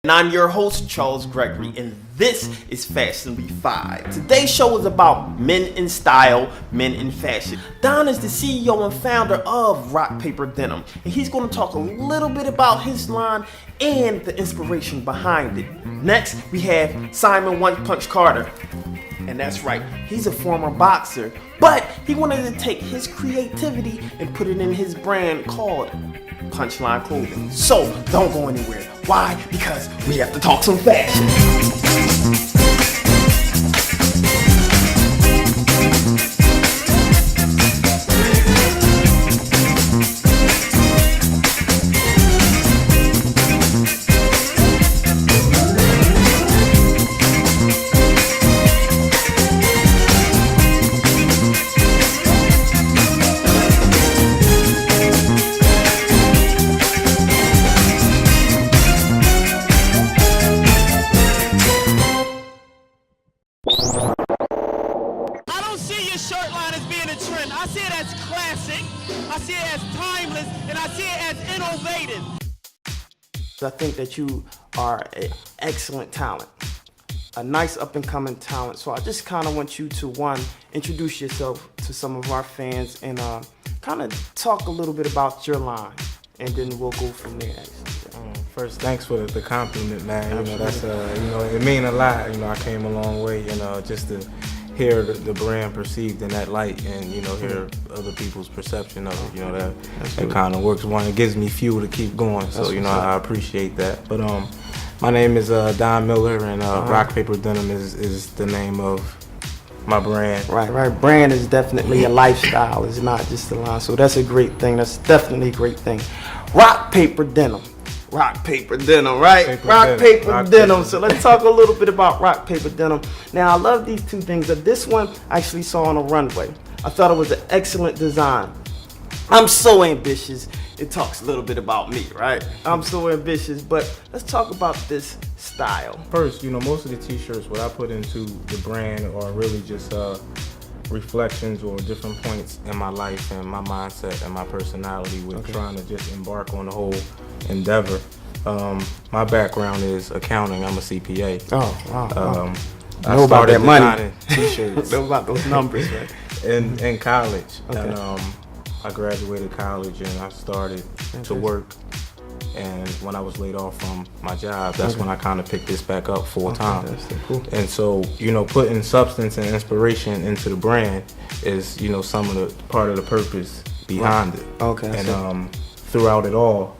And I'm your host, Charles Gregory, and this is Fashionably 5. Today's show is about men in style, men in fashion. Don is the CEO and founder of Rock Paper Denim, and he's going to talk a little bit about his line and the inspiration behind it. Next, we have Simon One Punch Carter. And that's right, he's a former boxer, but he wanted to take his creativity and put it in his brand called Punchline Clothing. So don't go anywhere. Why? Because we have to talk some fashion. Shirt line as being a trend. I see it as classic, I see it as timeless, and I see it as innovative. I think that you are an excellent talent, a nice up-and-coming talent. So I just kind of want you to, one, introduce yourself to some of our fans and kind of talk a little bit about your line, and then we'll go from there. First, thanks for the compliment, man. You know, that's it mean a lot. You know, I came a long way. You know, just to hear the brand perceived in that light, and hear other people's perception of it. That kind of works. One, it gives me fuel to keep going. So I appreciate that. But my name is Don Miller, and Rock Paper Denim is the name of my brand. Right. Brand is definitely a lifestyle. It's not just a line. So that's a great thing. That's definitely a great thing. Rock Paper Denim. Rock Paper Denim, right? Rock Paper Denim. So let's talk a little bit about Rock Paper Denim. Now, I love these two things. This one I actually saw on a runway. I thought it was an excellent design. I'm so ambitious. It talks a little bit about me, right? I'm so ambitious, but let's talk about this style. First, most of the t-shirts, what I put into the brand are really just reflections or different points in my life and my mindset and my personality with trying to just embark on the whole endeavor. My background is accounting. I'm a CPA. Oh, wow. I know about that money. T-shirts. Know about those numbers, right? In college. Okay. And I graduated college and I started to work. And when I was laid off from my job, that's when I kind of picked this back up full time. That's so cool. And so, putting substance and inspiration into the brand is, some of the part of the purpose behind it. Okay. And throughout it all,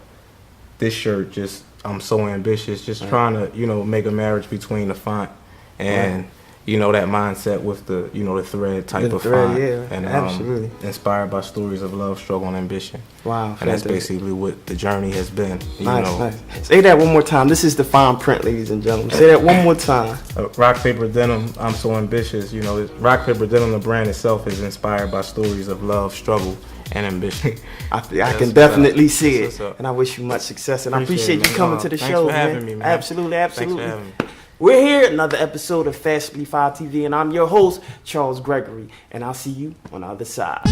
this shirt I'm so ambitious, just trying to, make a marriage between the font and that mindset with the, the thread type of font. Yeah, and absolutely. Inspired by stories of love, struggle, and ambition. Wow. And that's basically what the journey has been. Nice. Say that one more time. This is the fine print, ladies and gentlemen. Say that one more time. Rock Paper Denim, I'm so ambitious. Rock Paper Denim, the brand itself, is inspired by stories of love, struggle, and ambition. I can definitely see it. And I wish you much success. And I appreciate you coming to the show, for having me, man. Absolutely. Thanks for having me. We're here, another episode of Fashionably 5 TV, and I'm your host, Charles Gregory, and I'll see you on the other side.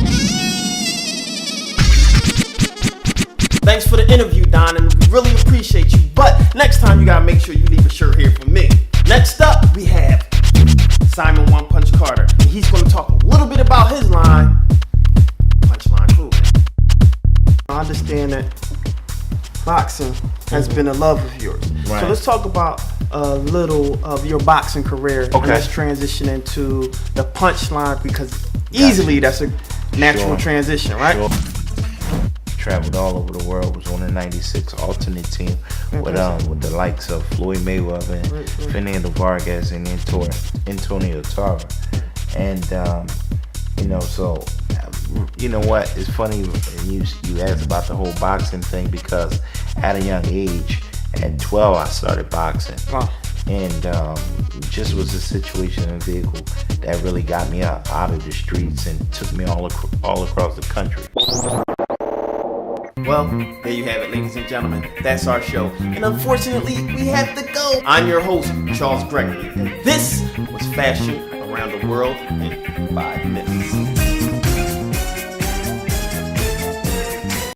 Thanks for the interview, Don, and we really appreciate you, but next time you gotta make sure you leave a shirt here for me. Next up, we have Simon One Punch Carter, and he's gonna talk a little bit about his line, Punchline Clothing. I understand that boxing has been a love of yours. Right. So let's talk about a little of your boxing career. Okay. And let's transition into the punchline because easily that's a natural transition, right? Sure. Traveled all over the world. Was on the '96 alternate team with the likes of Floyd Mayweather and Fernando Vargas and Antonio Tarver. And so you know what? It's funny you asked about the whole boxing thing because at a young age, at 12, I started boxing. Wow. And just was a situation and vehicle that really got me out of the streets and took me all across the country. Well, there you have it, ladies and gentlemen. That's our show. And unfortunately, we have to go. I'm your host, Charles Gregory. And this was Fashion Around the World in 5 minutes.